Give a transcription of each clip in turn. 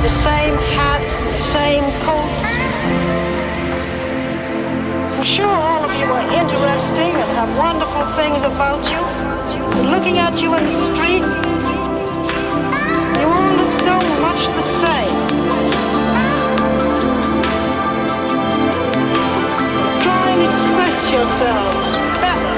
the same hats, the same coats. I'm sure all of you are interesting and have wonderful things about you. But looking at you in the street, you all look so much the same. Try and express yourselves better.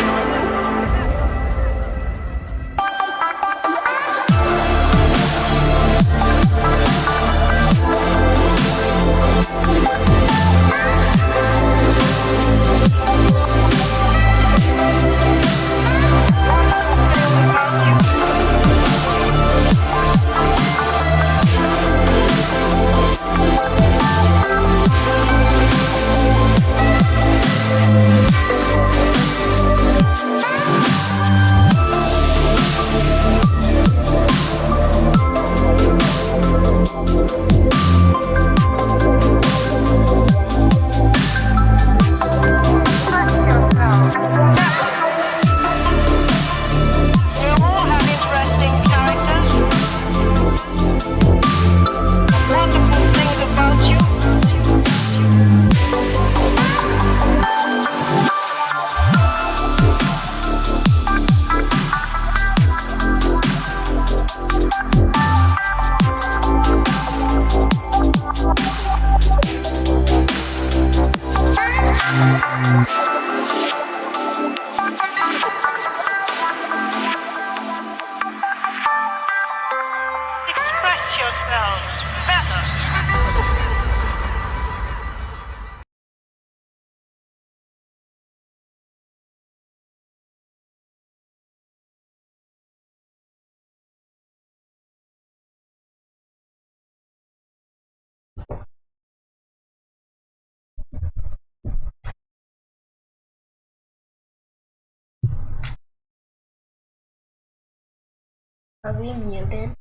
Are we muted?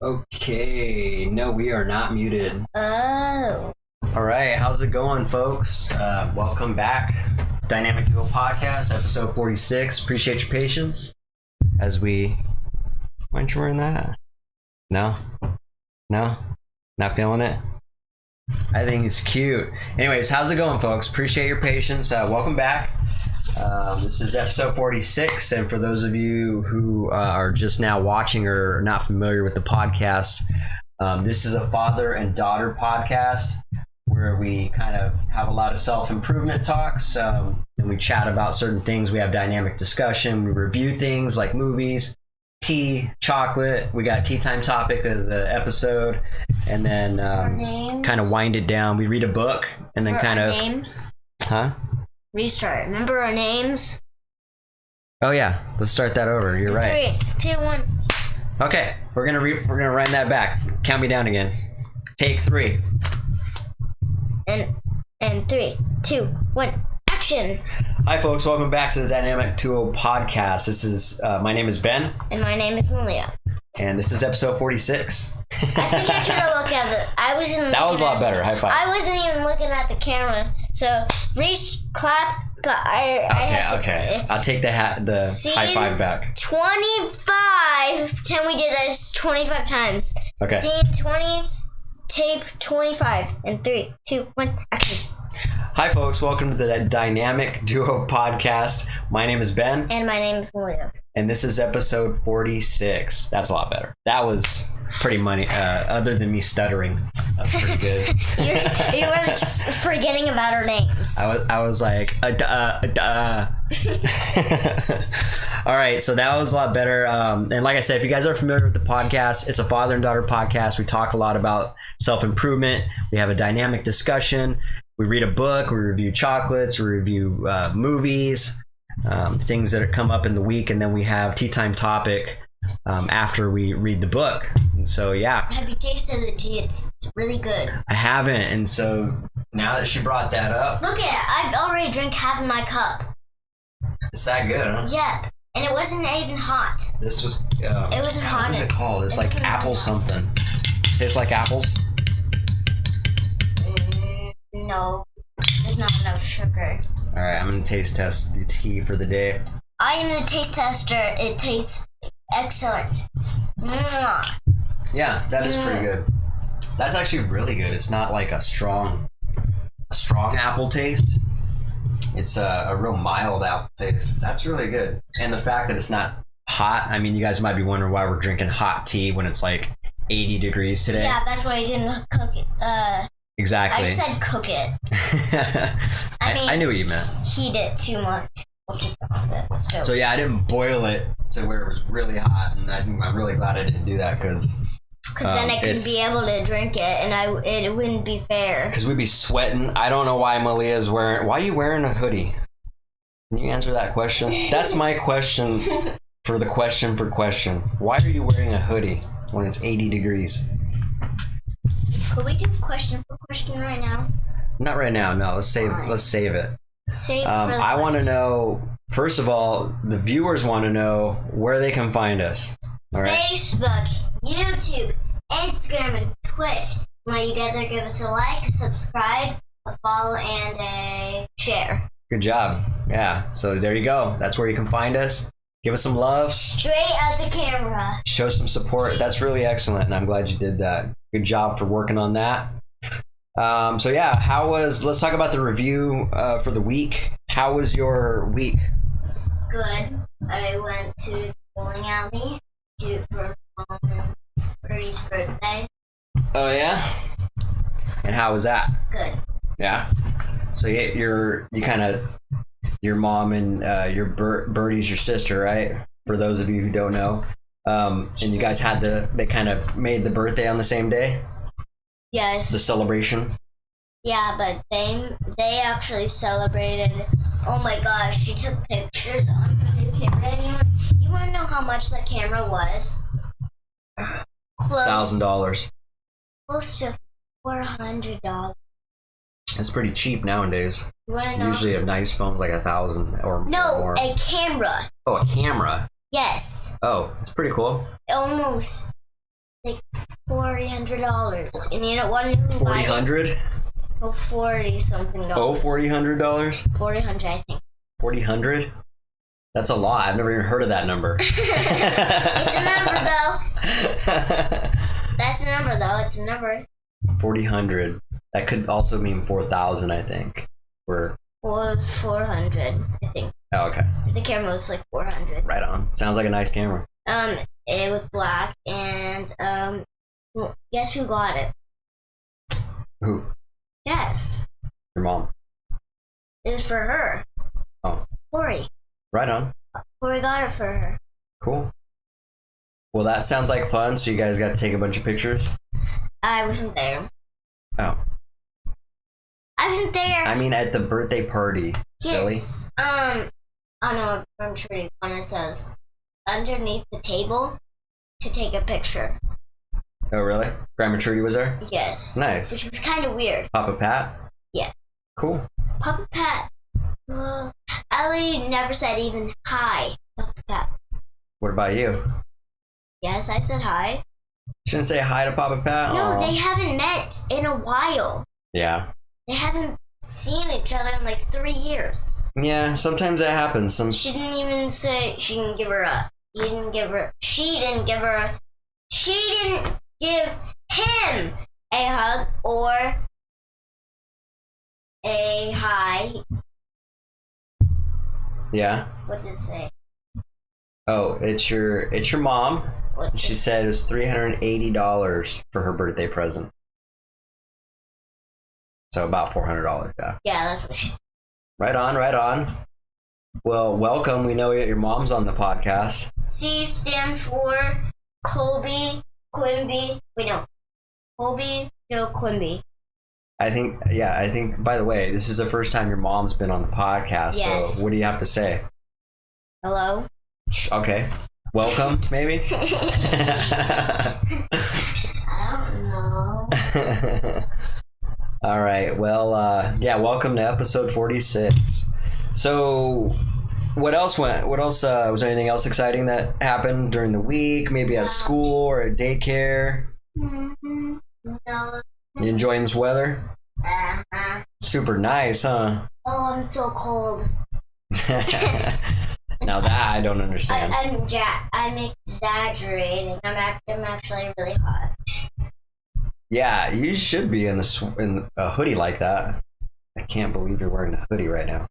Okay, no, we are not muted. Oh. All right, how's it going, folks? Welcome back. Dynamic Duo Podcast, episode 46. Appreciate your patience as we... Why aren't you wearing that? No? No? Not feeling it? I think it's cute. Anyways, how's it going, folks? Appreciate your patience. Welcome back. This is episode 46, and for those of you who are just now watching or not familiar with the podcast, this is a father and daughter podcast where we kind of have a lot of self-improvement talks, and we chat about certain things. We have dynamic discussion. We review things like movies, tea, chocolate. We got tea time topic of the episode, and then kind of wind it down. We read a book, and then kind of names. Huh? Restart. Remember our names? Oh yeah, let's start that over. You're right. 3, 2, 1. Okay, we're gonna run that back. Count me down again. Take 3. And 3, 2, 1. Action. Hi folks, welcome back to the Dynamic Duo Podcast. This is my name is Ben, and my name is Malia. And this is episode 46. I think I could have looked at it. That was a lot better. High five. I wasn't even looking at the camera, so clap. But I had to. Okay. I'll take the high five back. 25. 10. We did this 25 times. Okay. Scene 20. Tape 25. And 3, 2, 1. Action. Hi folks, welcome to the Dynamic Duo Podcast. My name is Ben. And my name is Malia. And this is episode 46. That's a lot better. That was pretty money, other than me stuttering. That was pretty good. you weren't forgetting about our names. I was like, All right, so that was a lot better. And like I said, if you guys are familiar with the podcast, it's a father and daughter podcast. We talk a lot about self-improvement. We have a dynamic discussion. We read a book. We review chocolates. We review movies, things that come up in the week, and then we have tea time topic after we read the book. And so yeah. Have you tasted the tea? It's really good. I haven't, and so now that she brought that up, look I've already drank half of my cup. It's that good, huh? Yeah, and it wasn't even hot. This was. It wasn't hot. What is it called? It's like apple something. Tastes like apples. No, there's not enough sugar. All right, I'm gonna taste test the tea for the day. I am the taste tester. It tastes excellent. Mwah. Yeah, that is pretty good. That's actually really good. It's not like a strong apple taste. It's a real mild apple taste. That's really good. And the fact that it's not hot. I mean, you guys might be wondering why we're drinking hot tea when it's like 80 degrees today. Yeah, that's why I didn't cook it. Exactly. I just said cook it. I knew what you meant. Heat it too much. So yeah, I didn't boil it to where it was really hot, and I'm really glad I didn't do that because then I couldn't be able to drink it, and it wouldn't be fair. Because we'd be sweating. I don't know why Malia's wearing. Why are you wearing a hoodie? Can you answer that question? That's my question for the question for question. Why are you wearing a hoodie when it's 80 degrees? Could we do question for question right now? Not right now. No, let's save it. I want to know, first of all, the viewers want to know where they can find us. All right? Facebook, YouTube, Instagram, and Twitch. While you get there, give us a like, subscribe, a follow, and a share. Good job. Yeah, so there you go. That's where you can find us. Give us some love. Straight at the camera. Show some support. That's really excellent, and I'm glad you did that. Good job for working on that. So yeah, let's talk about the review for the week. How was your week? Good. I went to the bowling alley for Mom and Birdie's birthday. Oh yeah? And how was that? Good. Yeah? So your mom and Birdie's your sister, right? For those of you who don't know. And you guys they kind of made the birthday on the same day? Yes. The celebration? Yeah, but they actually celebrated. Oh my gosh, she took pictures on her new camera. You want to know how much the camera was? $1,000. Close to $400. It's pretty cheap nowadays. Know? Usually a nice phone's like $1,000 or more. No, a camera. Oh, a camera? Yes. Oh, it's pretty cool. Almost like $400. And you know what? $400? Oh, 40 something dollars. Oh, $400? $400, I think. $400? That's a lot. I've never even heard of that number. It's a number, though. That's a number, though. It's a number. 400. That could also mean 4,000, I think. Well, it's 400, I think. Oh, okay. The camera was like 400. Right on. Sounds like a nice camera. It was black, and guess who got it? Who? Yes. Your mom. It was for her. Oh. Corey. Right on. Corey got it for her. Cool. Well, that sounds like fun. So you guys got to take a bunch of pictures? I wasn't there. Oh. I wasn't there. I mean, at the birthday party. Yes. Silly. I don't know what Trudy when it says underneath the table to take a picture. Oh, really? Grandma Trudy was there? Yes. Nice. Which was kind of weird. Papa Pat? Yeah. Cool. Papa Pat. Ellie never said even hi, Papa Pat. What about you? Yes, I said hi. Shouldn't say hi to Papa Pat? No, Aww. they haven't met in a while. Yeah. They haven't seen each other in like 3 years. Yeah, sometimes that happens. She didn't even say she didn't give her a. She didn't give him a hug or a hi. Yeah. What did it say? Oh, it's your mom. She said it was $380 for her birthday present. So about $400, yeah. Yeah, that's what she said. Right on, right on. Well, welcome. We know your mom's on the podcast. C stands for Colby Quimby. Wait, no. Colby Joe Quimby. I think, by the way, this is the first time your mom's been on the podcast. Yes. So what do you have to say? Hello? Okay. Welcome, maybe? I don't know. All right. Well, welcome to episode 46. So, what else was there anything else exciting that happened during the week? Maybe at school or at daycare? No. You enjoying this weather? Super nice, huh? Oh, I'm so cold. Now that I don't understand. I'm exaggerating. I'm actually really hot. Yeah, you should be in a hoodie like that. I can't believe you're wearing a hoodie right now.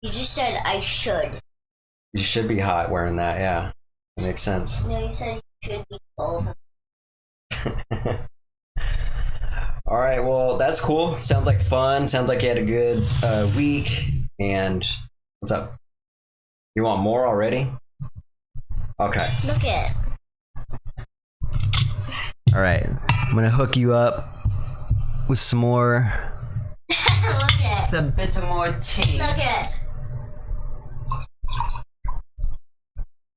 You just said I should. You should be hot wearing that, yeah. It makes sense. No, you said you should be cold. All right, well, that's cool. Sounds like fun. Sounds like you had a good week. And what's up? You want more already? Okay. Look at it. All right. I'm going to hook you up with some more. Look at it. A bit more tea. Look at it.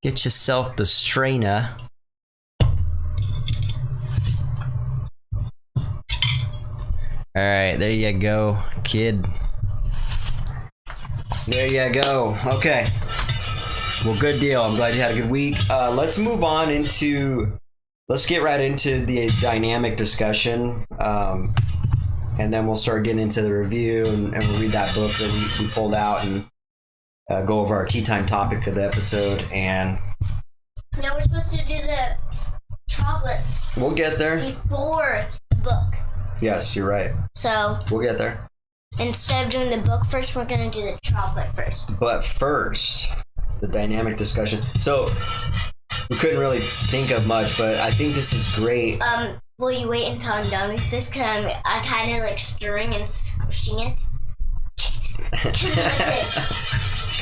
Get yourself the strainer. All right, there you go, kid. There you go. Okay. Well, good deal. I'm glad you had a good week. Let's move on let's get right into the dynamic discussion. And then we'll start getting into the review and we'll read that book that we pulled out and go over our tea time topic of the episode. And no, we're supposed to do the chocolate. We'll get there. Before the book. Yes, you're right. So we'll get there. Instead of doing the book first, we're going to do the chocolate first. But first, the dynamic discussion. So we couldn't really think of much, but I think this is great. Will you wait until I'm done with this? Because I'm kind of like stirring and squishing it.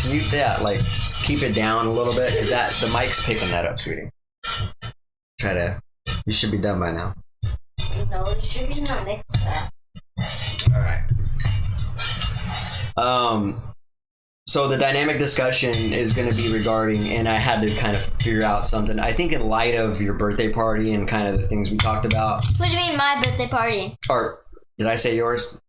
Can you, keep it down a little bit? Because the mic's picking that up, sweetie. You should be done by now. No, it should be not mixed that. All right. So the dynamic discussion is going to be regarding, and I had to kind of figure out something. I think in light of your birthday party and kind of the things we talked about. What do you mean my birthday party? Or did I say yours?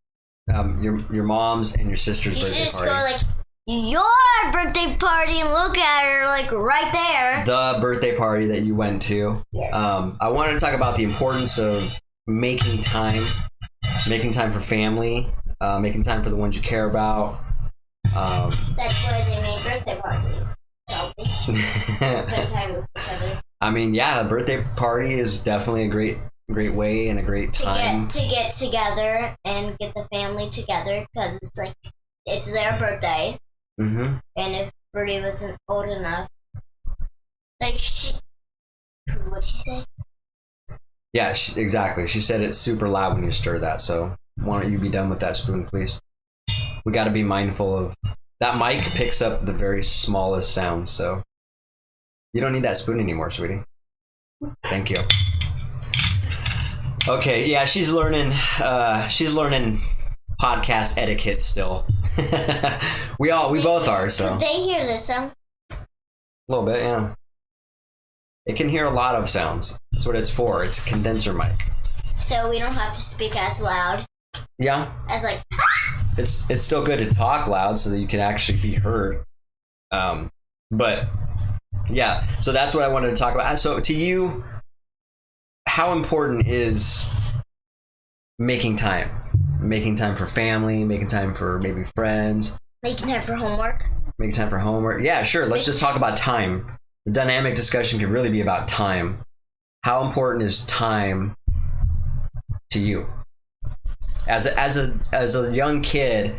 Your mom's and your sister's birthday party. You should just go your birthday party and look at her right there. The birthday party that you went to. Yes. I wanted to talk about the importance of making time for family, making time for the ones you care about. That's why they make birthday parties. Spend time with each other. I mean, yeah, a birthday party is definitely a great way and a great time to get together and get the family together because it's their birthday. Mm-hmm. And if Birdie wasn't old enough, what'd she say? Yeah, exactly. She said it's super loud when you stir that. So why don't you be done with that spoon, please? We got to be mindful of that. Mic picks up the very smallest sounds, so you don't need that spoon anymore, sweetie. Thank you. Okay, yeah, she's learning podcast etiquette still. we both are, so. Could they hear this sound? A little bit, yeah. It can hear a lot of sounds. That's what it's for. It's a condenser mic. So we don't have to speak as loud. Yeah. As It's still good to talk loud so that you can actually be heard. But yeah, so that's what I wanted to talk about. So to you, how important is making time for family, making time for maybe friends, making time for homework? Yeah, sure. Let's just talk about time. The dynamic discussion can really be about time. How important is time to you as a young kid?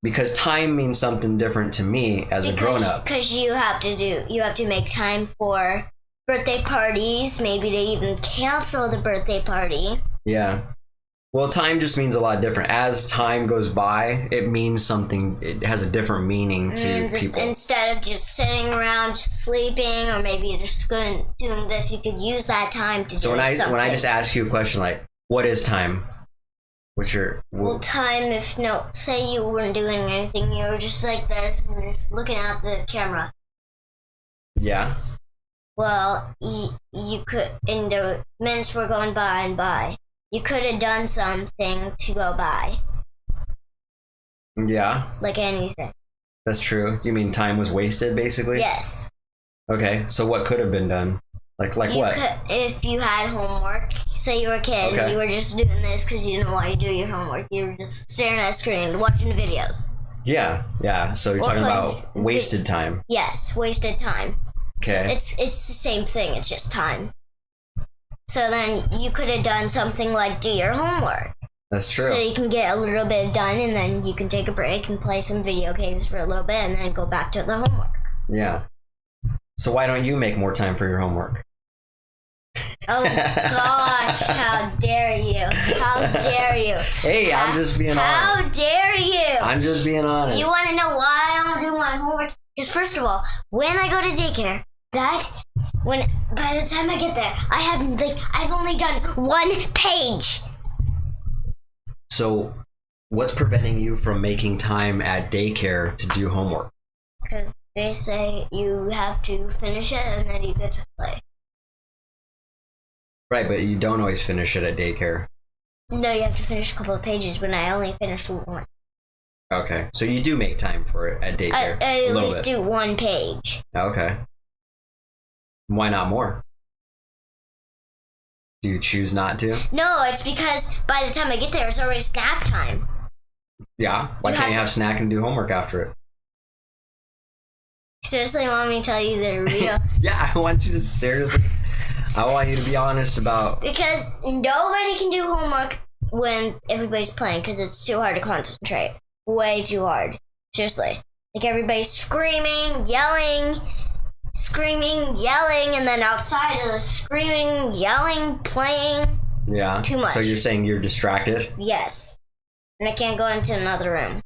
Because time means something different to me as a grown-up. Because you have to make time for birthday parties. Maybe they even cancel the birthday party. Yeah. Well, time just means a lot different. As time goes by, it means something. It has a different meaning to people. Instead of just sitting around, just sleeping, or maybe just doing this, you could use that time to do something. So when I just ask you a question like, "What is time?" Time. Say you weren't doing anything, you were just like this, and just looking at the camera. Yeah. Well, you could, and the minutes were going by and by. You could have done something to go by. Yeah. Like anything. That's true. You mean time was wasted, basically? Yes. Okay, so what could have been done? Like what? If you had homework, say you were a kid, and you were just doing this because you didn't want to do your homework. You were just staring at a screen, watching the videos. Yeah. So you're talking about wasted time. Yes, wasted time. Okay. So it's the same thing. It's just time. So then you could have done something like do your homework. That's true. So you can get a little bit done, and then you can take a break and play some video games for a little bit, and then go back to the homework. Yeah. So why don't you make more time for your homework? Oh gosh, how dare you? How dare you? Hey, I'm just being honest. How dare you? I'm just being honest. You want to know why I don't do my homework? Because first of all, when I go to daycare, by the time I get there, I've only done 1 page. So, what's preventing you from making time at daycare to do homework? Because they say you have to finish it and then you get to play. Right, but you don't always finish it at daycare. No, you have to finish a couple of pages when I only finished 1. Okay, so you do make time for it at daycare. I at least do 1 page. Okay. Why not more? Do you choose not to? No, it's because by the time I get there, it's already snack time. Yeah. Why can't you have snack and do homework after it? Seriously, want me to tell you the real? Yeah, I want you to seriously. I want you to be honest about. Because nobody can do homework when everybody's playing because it's too hard to concentrate. Way too hard. Seriously. Like everybody's screaming, yelling, and then outside of the screaming, yelling, playing. Yeah. Too much. So you're saying you're distracted? Yes. And I can't go into another room.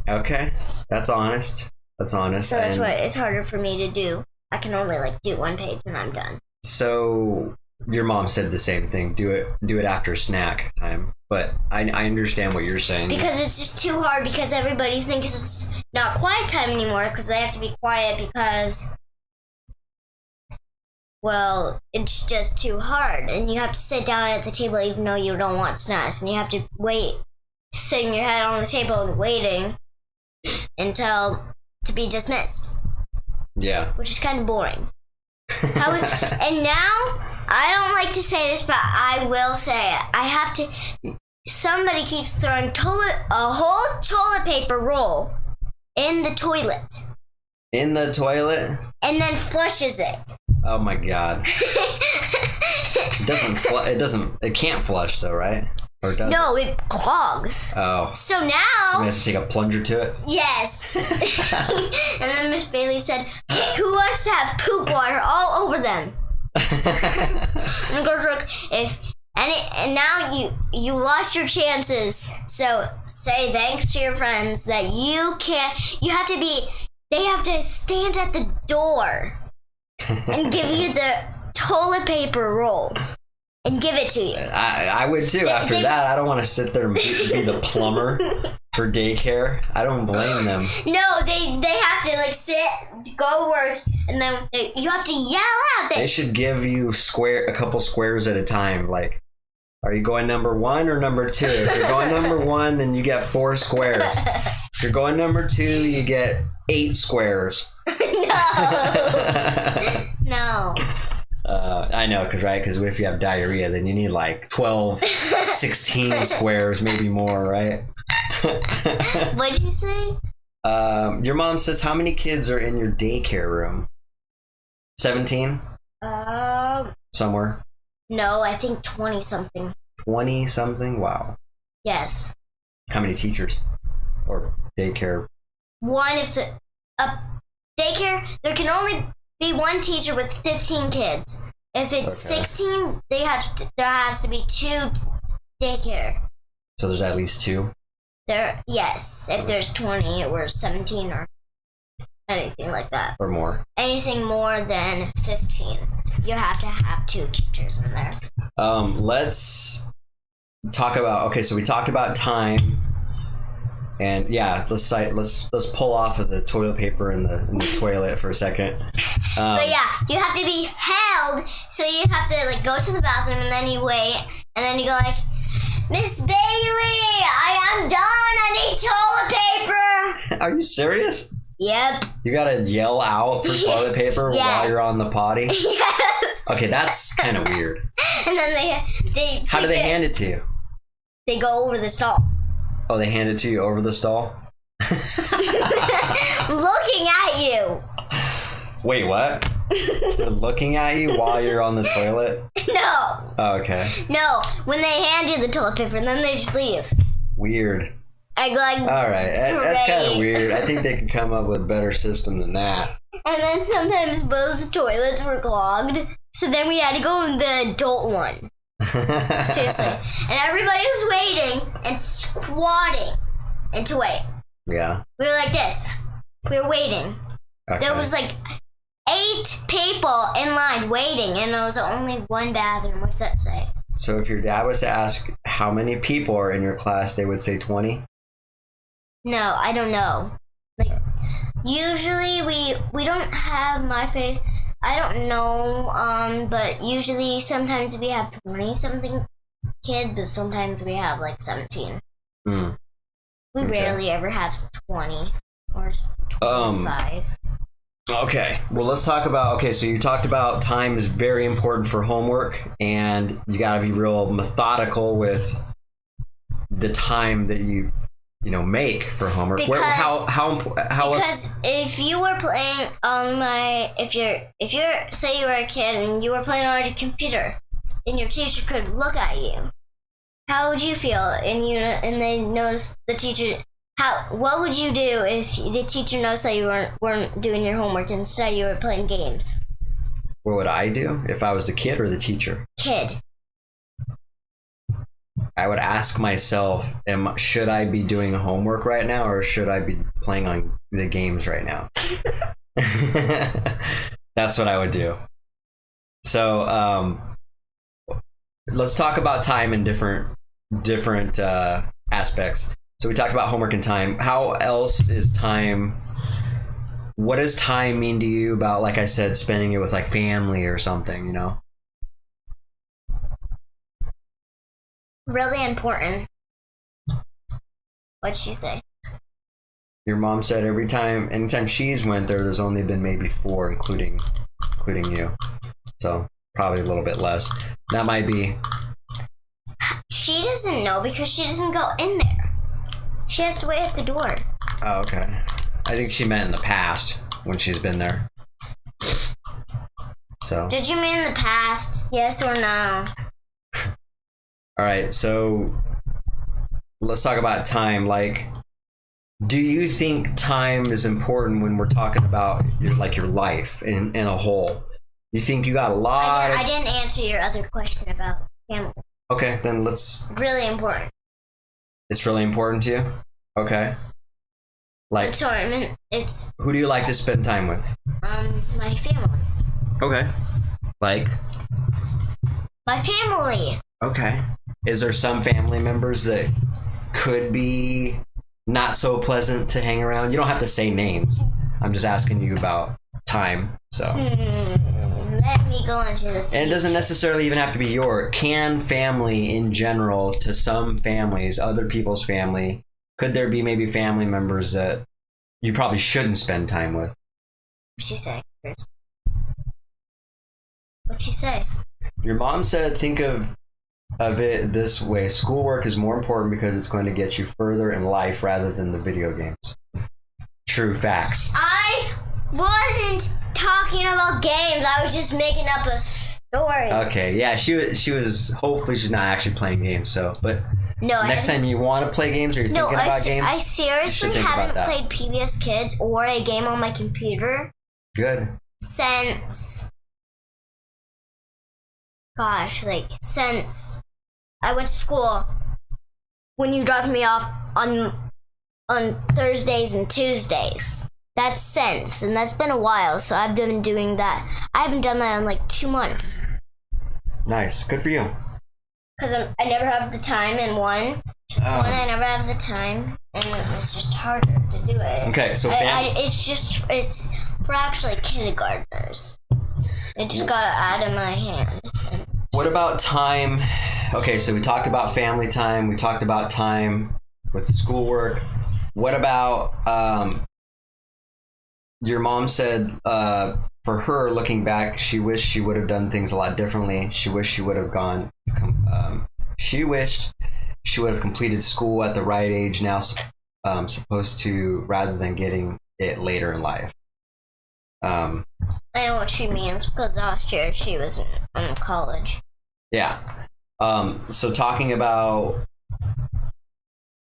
Okay. That's honest. That's honest. So that's why it's harder for me to do. I can only do 1 page and I'm done. So your mom said the same thing. Do it after snack time. But I understand what you're saying. Because it's just too hard because everybody thinks it's not quiet time anymore because they have to be quiet because, well, it's just too hard. And you have to sit down at the table even though you don't want snacks. And you have to wait, sitting your head on the table and waiting until to be dismissed. Yeah. Which is kind of boring. And now, I don't like to say this, but I will say it. Somebody keeps throwing a whole toilet paper roll in the toilet. In the toilet? And then flushes it. Oh my god. It can't flush though, right? Or does No, it clogs. Oh. So now... Somebody has to take a plunger to it? Yes. And then Miss Bailey said, who wants to have poop water all over them? And it goes, look, and now you lost your chances. So say thanks to your friends that they have to stand at the door and give you the toilet paper roll. And give it to you. I would too. After that, I don't want to sit there and be the plumber for daycare. I don't blame them. No, they have to sit, go work, and then you have to yell out. They should give you a couple squares at a time. Like, are you going number 1 or number 2? If you're going number 1, then you get 4 squares. If you're going number 2, you get 8 squares. No. I know, because what if you have diarrhea? Then you need 12, 16 squares, maybe more, right? What'd you say? Your mom says how many kids are in your daycare room? 17? Somewhere? No, I think 20-something. 20-something? Wow. Yes. How many teachers? Or daycare? One, if the daycare, there can only be 1 teacher with 15 kids. If it's 16, there has to be 2 daycare. So there's at least 2? Yes. If there's 20 or 17 or anything like that. Or more. Anything more than 15, you have to have 2 teachers in there. Let's talk about. Okay, so we talked about time. And yeah, let's pull off of the toilet paper in the toilet for a second. But yeah, you have to be held, so you have to go to the bathroom and then you wait, and then you go Miss Bailey, I am done. I need toilet paper. Are you serious? Yep. You gotta yell out for toilet paper while you're on the potty? Yep. Okay, that's kind of weird. And then they How do they hand it to you? They go over the stall. Oh, they hand it to you over the stall? Looking at you. Wait, what? They're looking at you while you're on the toilet? No. Oh, okay. No, when they hand you the toilet paper, and then they just leave. Weird. I go like, All right, that's kind of great. weird. I think they can come up with a better system than that. And then sometimes both toilets were clogged, so then we had to go in the adult one. Seriously. And everybody was waiting and squatting and to wait. Yeah. We were like this. We were waiting. Okay. There was like 8 people in line waiting, and there was only one bathroom. What's that say? So if your dad was to ask how many people are in your class, they would say 20? No, I don't know. Like, usually we don't have my favorite. I don't know, but usually sometimes we have 20-something kids, but sometimes we have like 17. Hmm. We Okay. rarely ever have 20 or 25. Okay. Well, let's talk about, so you talked about time is very important for homework, and you got to be real methodical with the time that you make for homework. How Because if you were playing on if you're say you were a kid and you were playing on your computer, and your teacher could look at you, how would you feel? And they notice the teacher. What would you do if the teacher noticed that you weren't doing your homework and instead you were playing games? What would I do if I was the kid or the teacher? Kid. I would ask myself, should I be doing homework right now, or should I be playing on the games right now? That's what I would do. So let's talk about time in different aspects. So we talked about homework and time. How else is time? What does time mean to you about, like I said, spending it with like family or something, Really important. What'd she say? Your mom said anytime she's went there, there's only been maybe 4, including you. So probably a little bit less. That might be. She doesn't know because she doesn't go in there. She has to wait at the door. Oh, okay. I think she meant in the past when she's been there. So. Did you mean in the past? Yes or no? All right. So let's talk about time. Like, do you think time is important when we're talking about your life in a whole? You think you got a lot? I didn't answer your other question about family. Okay, then let's. Really important. It's really important to you? Okay. Like, It's who do you like to spend time with? my family. Okay. Like? My family. Okay. Is there some family members that could be not so pleasant to hang around? You don't have to say names. I'm just asking you about time, so. Let me go into the future. And it doesn't necessarily even have to be can family in general, to some families, other people's family, could there be maybe family members that you probably shouldn't spend time with? What'd she say? What'd she say? Your mom said, think of it this way: schoolwork is more important because it's going to get you further in life rather than the video games. True facts. I wasn't talking about games. I was just making up a story. Okay, yeah, she was. Hopefully, she's not actually playing games. So, but No, next time you want to play games or you're thinking about games, I you seriously should think about haven't that. played PBS Kids or a game on my computer Good. since I went to school. When you dropped me off on Thursdays and Tuesdays. That's since, and that's been a while, so I've been doing that. I haven't done that in like 2 months. Nice. Good for you. Because I never have the time, and one, I never have the time, and it's just harder to do it. Okay, so it's for actually kindergartners. It just got out of my hand. What about time? Okay, so we talked about family time. We talked about time with schoolwork. What about your mom said for her, looking back, she wished she would have done things a lot differently. She wished she would have completed school at the right age. supposed to, rather than getting it later in life. I know what she means because last year she was in college. Yeah. So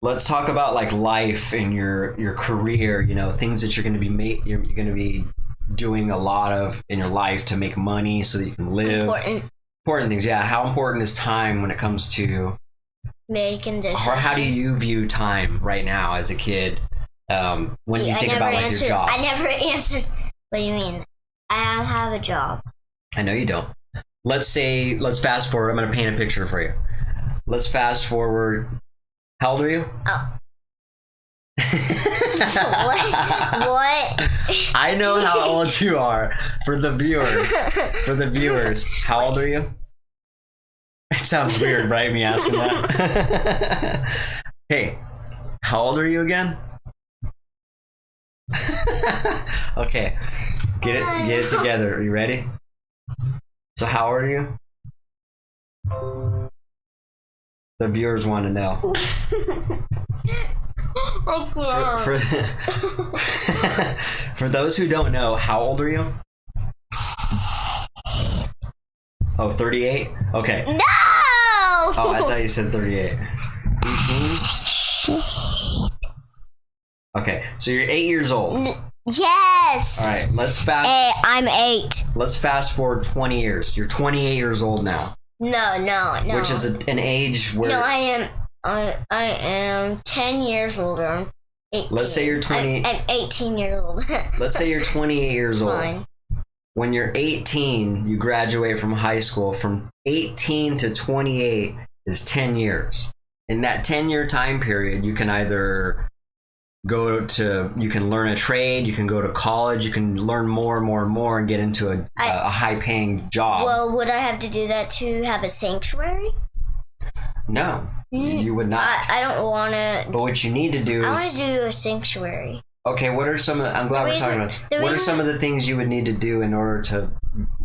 let's talk about like life and your career. You know, things that you're going to be you're going to be doing a lot of in your life to make money so that you can live. Important things. Yeah. How important is time when it comes to making decisions? Or how do you view time right now as a kid? When you think about like your job. I never answered. What do you mean? I don't have a job. I know you don't. Let's fast forward. I'm going to paint a picture for you. Let's fast forward. How old are you? Oh. What? I know how old you are. For the viewers. How old are you? It sounds weird, right? Me asking that. Hey, how old are you again? Okay. Get it together. Are you ready? So how old are you? The viewers want to know. For those who don't know, how old are you? Oh, 38? Okay. No! Oh, I thought you said 38. 18? Okay, so you're 8 years old. Yes! Alright, I'm 8. Let's fast forward 20 years. You're 28 years old now. No. Which is an age where... No, I am 10 years older. I'm 18. Let's say you're 20... I'm 18 years old. Let's say you're 28 years old. Fine. When you're 18, you graduate from high school. From 18 to 28 is 10 years. In that 10-year time period, you can either you can learn a trade, you can go to college, you can learn more and get into a high-paying job. Well, would I have to do that to have a sanctuary? No, you would not. I don't want to. But what you need to do is... I want to do a sanctuary. Okay, what are some of the... I'm glad we're talking about this. What are some of the things you would need to do in order to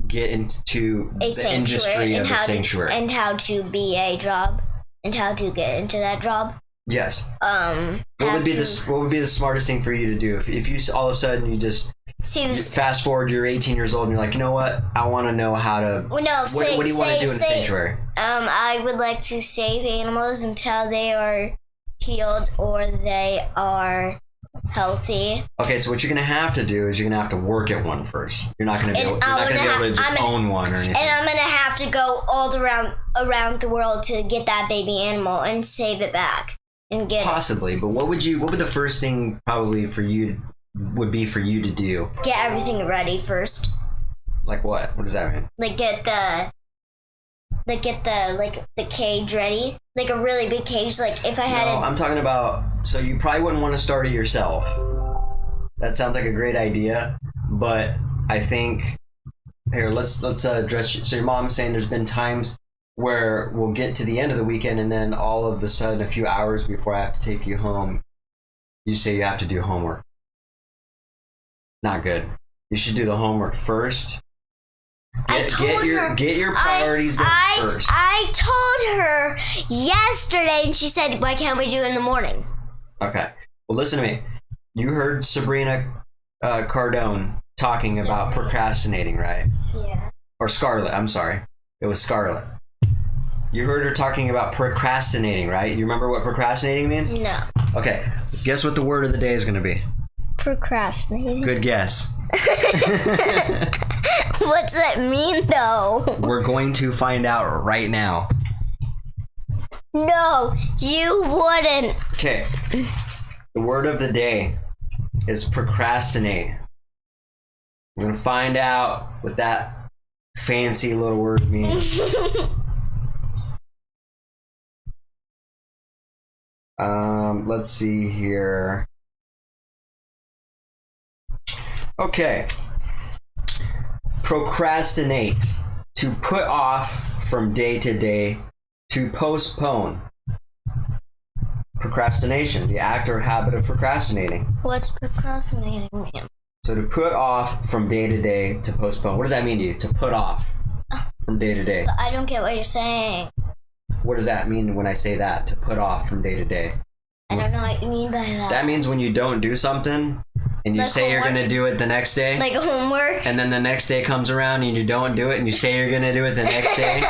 get into the industry of a sanctuary? And how to be a job, and how to get into that job. Yes. What would be the smartest thing for you to do if you all of a sudden you just fast forward, you're 18 years old and you're like, you know what? I want to know how to. Well, no, what do you want to do in a sanctuary? I would like to save animals until they are healed or they are healthy. Okay, so what you're gonna have to do is you're gonna have to work at one first. You're not gonna be able to just own one or anything. And I'm gonna have to go all around the world to get that baby animal and save it back. Possibly, but what would the first thing probably would be for you to do? Get everything ready first. Like what? What does that mean? Like get the cage ready. Like a really big cage. Like if I had I'm talking about, so you probably wouldn't want to start it yourself. That sounds like a great idea, but I think here let's address. So your mom's saying there's been times where we'll get to the end of the weekend and then all of a sudden a few hours before I have to take you home, you say you have to do homework. Not good. You should do the homework first. Get your priorities done first. I told her yesterday and she said, why can't we do it in the morning? Okay. Well, listen to me. You heard Sabrina Cardone talking about procrastinating, right? Yeah. Or Scarlett, I'm sorry. It was Scarlett. You heard her talking about procrastinating, right? You remember what procrastinating means? No. Okay. Guess what the word of the day is going to be? Procrastinating. Good guess. What's that mean, though? We're going to find out right now. No, you wouldn't. Okay. The word of the day is procrastinate. We're going to find out what that fancy little word means. Let's see here. Okay. Procrastinate. To put off from day to day. To postpone. Procrastination. The act or habit of procrastinating. What's procrastinating mean? So to put off from day to day. To postpone. What does that mean to you? To put off from day to day. I don't get what you're saying. What does that mean when I say that? To put off from day to day. I don't know what you mean by that. That means when you don't do something and you Like say you're homework? going to do it the next day. Like homework. And then the next day comes around and you don't do it and you say you're going to do it the next day.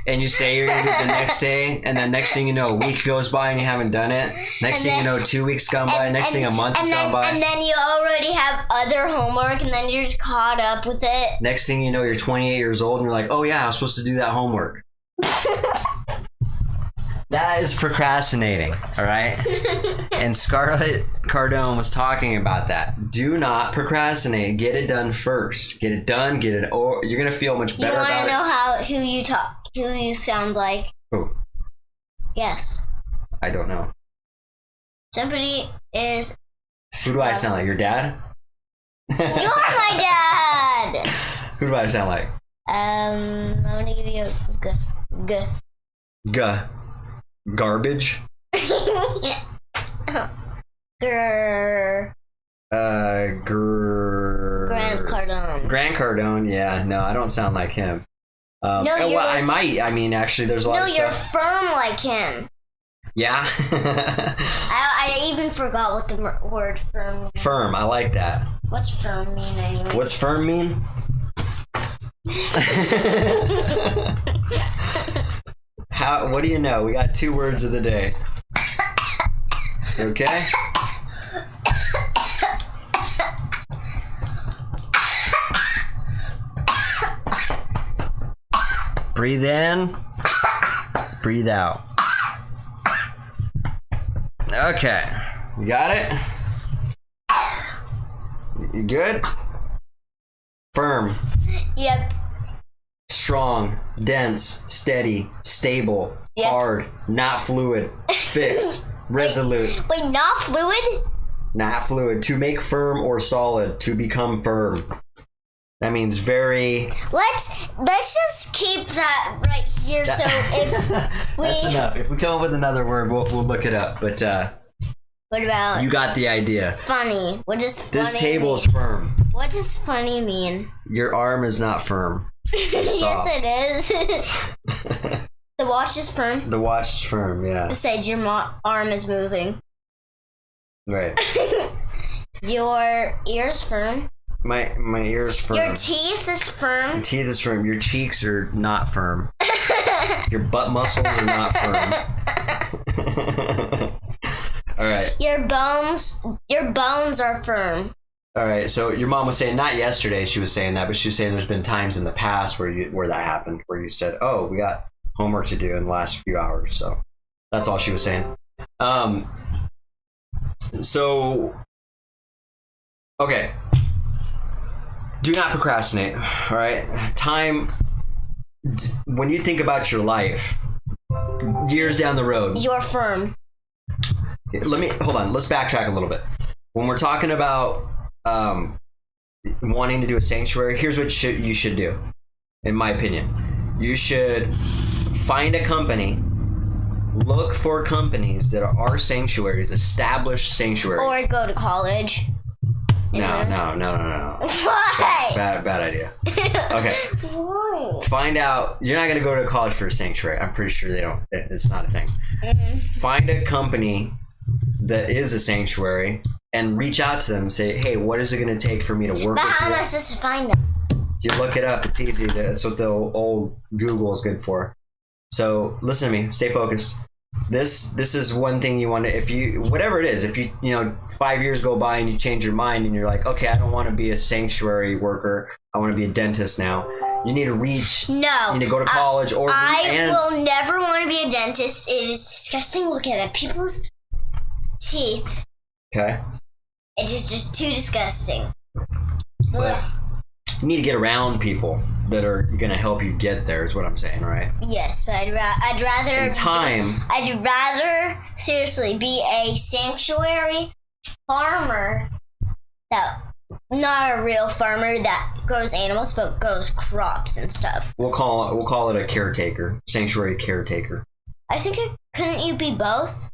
And you say you're going to do it the next day. And then next thing you know, a week goes by and you haven't done it. Next thing you know, 2 weeks gone by. Next thing a month has gone by. And then you already have other homework and then you're just caught up with it. Next thing you know, you're 28 years old and you're like, oh yeah, I was supposed to do that homework. That is procrastinating, all right? And Scarlett Cardone was talking about that. Do not procrastinate. Get it done first. Get it done. Get it. Or you're gonna feel much better about it. You want to know who you sound like? Who? Yes. I don't know. Somebody is. Who do I sound like? Your dad? You're my dad. Who do I sound like? I'm gonna give you a Garbage. Grr. Grant Cardone. Grant Cardone. Yeah. No, I don't sound like him. No, you're I might. I mean, actually, there's a lot of stuff. No, you're firm like him. Yeah. I even forgot what the word firm means. Firm. I like that. What's firm mean anyway? What's firm mean? What do you know? We got 2 words of the day. Okay? Breathe in. Breathe out. Okay. You got it? You good? Firm. Yep. Strong, dense, steady, stable, Yep. hard, not fluid, fixed, resolute. Wait, not fluid? Not fluid. To make firm or solid. To become firm. That means very... Let's just keep that right here. So if we... That's enough. If we come up with another word, we'll look it up. But What about... you got the idea. Funny. What does funny This table mean? is firm. What does funny mean? Your arm is not firm. Yes, it is. The watch is firm. The watch is firm, yeah. Besides, your arm is moving. Right. Your ear's firm. My ear's firm. Your teeth is firm. Your teeth is firm. Your cheeks are not firm. Your butt muscles are not firm. All right. Your bones are firm. All right. So your mom was saying, not yesterday she was saying that, but she was saying there's been times in the past where that happened, where you said, oh, we got homework to do in the last few hours. So that's all she was saying. So, okay. Do not procrastinate. All right. When you think about your life, years down the road. You're firm. Hold on. Let's backtrack a little bit. When we're talking about wanting to do a sanctuary, here's what you should do, in my opinion. You should find a company, look for companies that are sanctuaries, established sanctuaries. Or go to college. No. Why? Bad idea. Okay. Why? Find out. You're not going to go to college for a sanctuary. I'm pretty sure they don't. It's not a thing. Mm-hmm. Find a company that is a sanctuary and reach out to them and say, hey, what is it going to take for me to work But with how you? am I supposed to find them? You look it up. It's easy. That's what the old Google is good for. So listen to me. Stay focused. This is one thing you want to, if you, whatever it is, if you 5 years go by and you change your mind and you're like, okay, I don't want to be a sanctuary worker. I want to be a dentist now. You need to reach. No. You need to go to college or. I will never want to be a dentist. It is disgusting looking at people's teeth. Okay. It is just too disgusting. But you need to get around people that are going to help you get there, is what I'm saying, right? Yes, but I'd rather. In time. I'd rather seriously be a sanctuary farmer not a real farmer that grows animals, but grows crops and stuff. We'll call it a caretaker, sanctuary caretaker. I think couldn't you be both?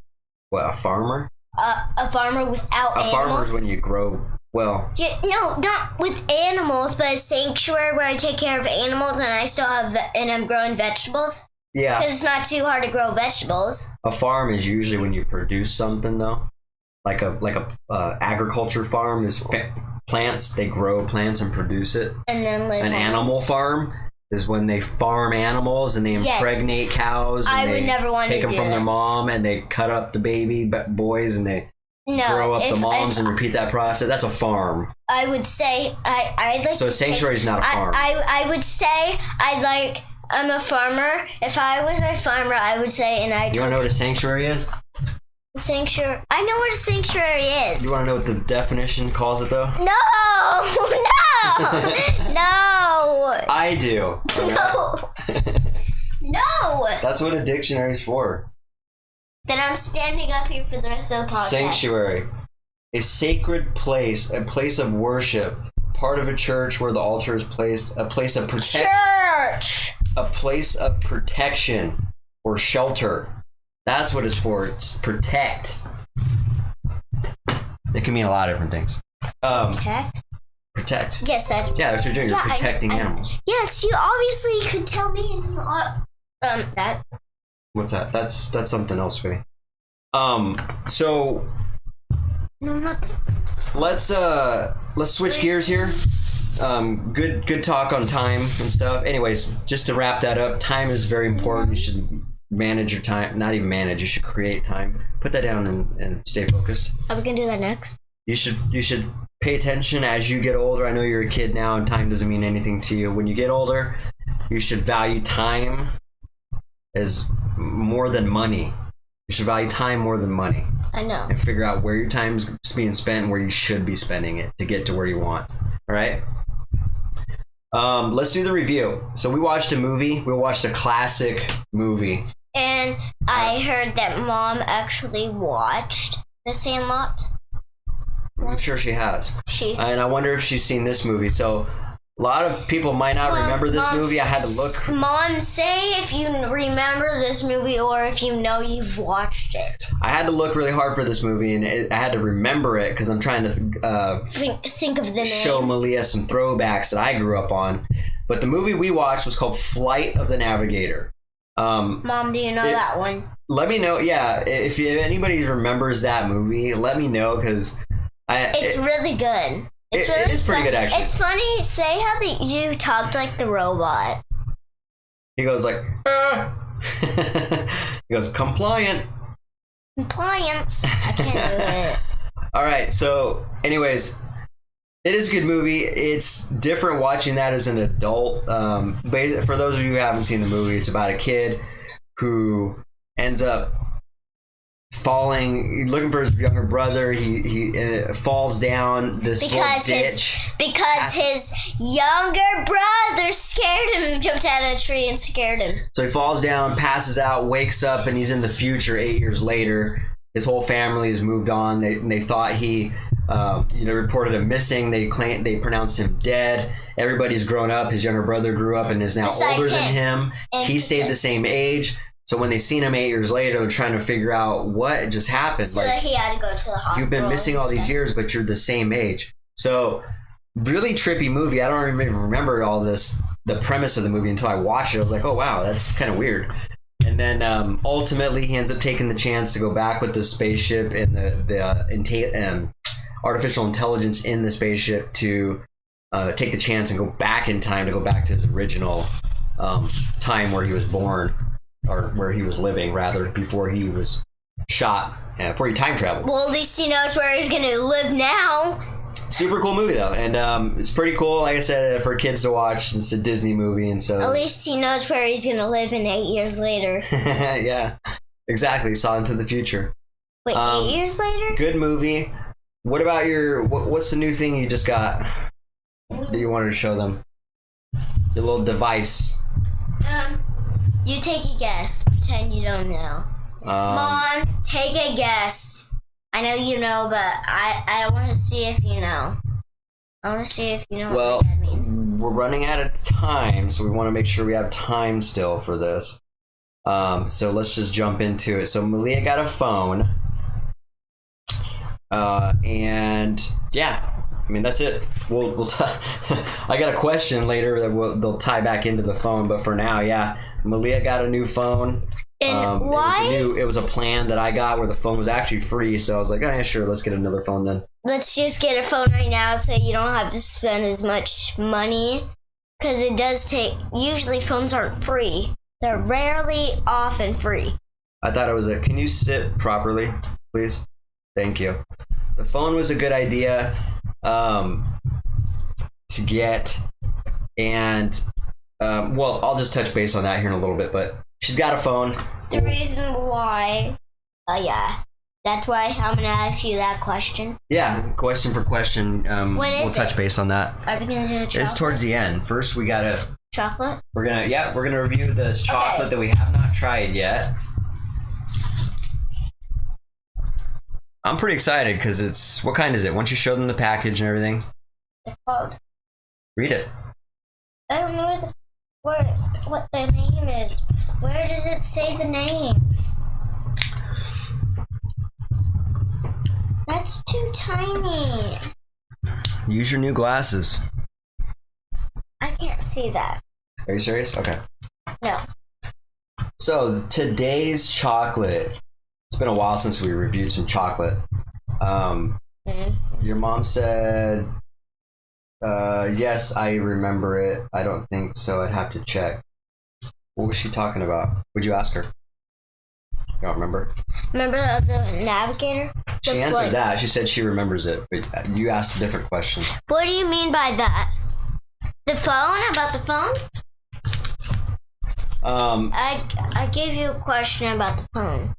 What, a farmer? A farmer without animals. A farmer is when you grow. Well. Yeah, no, not with animals, but a sanctuary where I take care of animals and I still have and I'm growing vegetables. Yeah. Because it's not too hard to grow vegetables. A farm is usually when you produce something, though. Like a agriculture farm is plants. They grow plants and produce it. And then live An on animal it. farm is when they farm animals and they impregnate cows. And I they would never want to take them do from their that. mom and they cut up the baby boys and they grow up the moms and repeat that process. That's a farm. I would say I'd like. So a sanctuary is not a farm. I would say I'm a farmer. If I was a farmer, I would say, and I. You want to know what a sanctuary is? Sanctuary. I know what a sanctuary is. You want to know what the definition calls it, though? No, no. I do. No. No. That's what a dictionary is for. Then I'm standing up here for the rest of the podcast. Sanctuary. A sacred place, a place of worship, part of a church where the altar is placed, a place of protection. Church. A place of protection or shelter. That's what it's for. It's protect. It can mean a lot of different things. Protect? Protect. Yes, that's... Yeah, that's what you're doing. You're protecting I animals. Yes, you obviously could tell me that. What's that? That's something else, Sweetie. So No, not the... let's switch gears here. Good talk on time and stuff. Anyways, just to wrap that up, time is very important. You should manage your time. Not even manage. You should create time. Put that down and stay focused. Are we gonna do that next? You should pay attention as you get older. I know you're a kid now, and time doesn't mean anything to you. When you get older, you should value time as more than money. You should value time more than money. I know. And figure out where your time is being spent and where you should be spending it to get to where you want. All right? Let's do the review. So we watched a movie. We watched a classic movie. And I heard that Mom actually watched The Sandlot. I'm sure she has. She. And I wonder if she's seen this movie. So a lot of people might not remember this movie. I had to look. Mom, say if you remember this movie or if you know you've watched it. I had to look really hard for this movie, and I had to remember it because I'm trying to Think of the name. show Malia some throwbacks that I grew up on. But the movie we watched was called Flight of the Navigator. Mom, do you know that one? Let me know. Yeah, if anybody remembers that movie, let me know because It's really good. It's really it is pretty good, actually. It's funny. Say how you talked like the robot. He goes like, he goes, compliant. Compliance. I can't do it. All right. So, anyways, it is a good movie. It's different watching that as an adult. For those of you who haven't seen the movie, it's about a kid who ends up looking for his younger brother. He falls down this little ditch because his younger brother scared him and jumped out of a tree and scared him. So he falls down, passes out, wakes up, and he's in the future 8 years later. His whole family has moved on. They thought he reported him missing. They pronounced him dead. Everybody's grown up. His younger brother grew up and is now older than him. He stayed the same age. So when they seen him 8 years later, they're trying to figure out what just happened. So that he had to go to the hospital. You've been missing all these years, but you're the same age. So really trippy movie. I don't even remember all this, the premise of the movie until I watched it. I was like, oh wow, that's kind of weird. And then ultimately he ends up taking the chance to go back with the spaceship and the artificial intelligence in the spaceship to take the chance and go back in time to go back to his original time where he was born. Or where he was living, rather, before he was shot, before he time traveled. Well, at least he knows where he's going to live now. Super cool movie, though. And it's pretty cool, like I said, for kids to watch. It's a Disney movie, and so... At least he knows where he's going to live in 8 years later. Yeah, exactly. Saw into the future. Wait, 8 years later? Good movie. What about what's the new thing you just got that you wanted to show them? Your little device. You take a guess. Pretend you don't know. Mom, take a guess. I know you know, but I don't want to see if you know. I want to see if you know what that means. We're running out of time, so we want to make sure we have time still for this. So let's just jump into it. So Malia got a phone. And yeah, I mean, that's it. We'll I got a question later that they'll tie back into the phone, but for now, yeah. Malia got a new phone. And why? It was a plan that I got where the phone was actually free. So I was like, oh, yeah, sure, let's get another phone then. Let's just get a phone right now so you don't have to spend as much money. Because it does take... Usually phones aren't free. They're rarely often free. I thought it was can you sit properly, please? Thank you. The phone was a good idea to get. And, well, I'll just touch base on that here in a little bit. But she's got a phone. The reason why... yeah. That's why I'm going to ask you that question. Yeah, question for question. We'll touch base on that. Are we going to do chocolate? It's towards the end. First, we got to... Chocolate? We're gonna review this chocolate that we have not tried yet. I'm pretty excited because it's... What kind is it? Once you show them the package and everything. What's it called? Read it. I don't know what the name is. Where does it say the name? That's too tiny. Use your new glasses. I can't see that. Are you serious? Okay. No. So today's chocolate. It's been a while since we reviewed some chocolate. Your mom said, yes, I remember it. I don't think so. I'd have to check. What was she talking about? Would you ask her? You don't remember? Remember the Navigator? She answered that. She said she remembers it, but you asked a different question. What do you mean by that? The phone? About the phone? I gave you a question about the phone.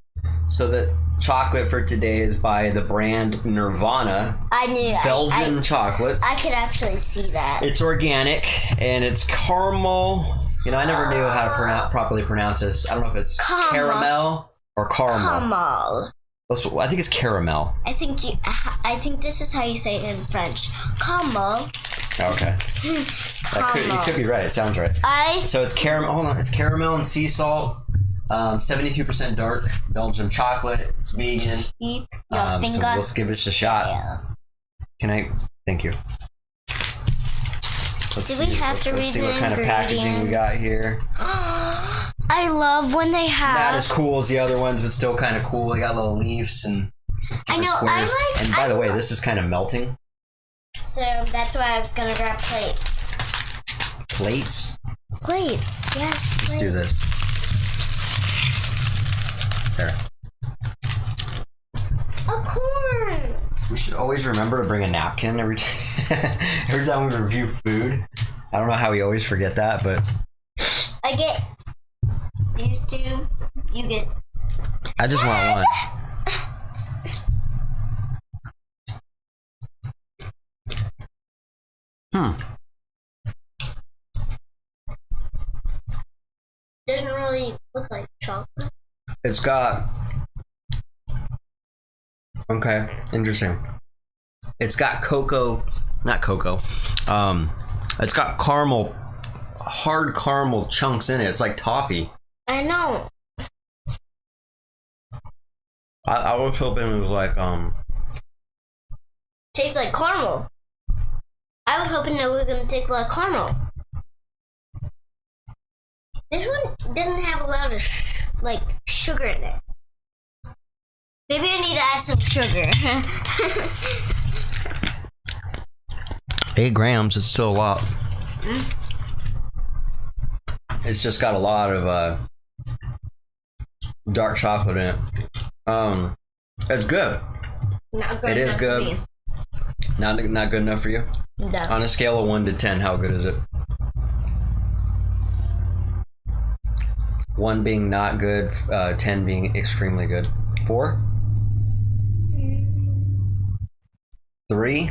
So the chocolate for today is by the brand Nirvana. I knew. Belgian chocolates. I could actually see that. It's organic and it's caramel. You know, I never knew how to properly pronounce this. I don't know if it's caramel or caramel. Caramel. I think it's caramel. I think this is how you say it in French. Caramel. Okay. You could be right. It sounds right. So it's caramel. Hold on. It's caramel and sea salt. 72% dark Belgian chocolate. It's vegan. Keep your so let's give this a shot. Can I? Thank you. Let's see what kind of packaging we got here. I love when they have. Not as cool as the other ones, but still kind of cool. They got little leaves and squares. And by the way, this is kind of melting. So that's why I was gonna grab plates. Plates? Plates, yes. Let's do this. There. A corn. We should always remember to bring a napkin every time we review food. I don't know how we always forget that, but I get these two. You get. I just want one. Doesn't really look like chocolate. It's got. Okay, interesting. It's got not cocoa. It's got caramel, hard caramel chunks in it. It's like toffee. I know. I was hoping it was like Tastes like caramel. I was hoping it was gonna taste like caramel. This one doesn't have a lot of sugar in it. Maybe I need to add some sugar. 8 grams. It's still a lot. It's just got a lot of dark chocolate in it. It's good. Not good. It is good. Not good enough for you? No. On a scale of 1 to 10, how good is it? 1 being not good, 10 being extremely good. 4? 3?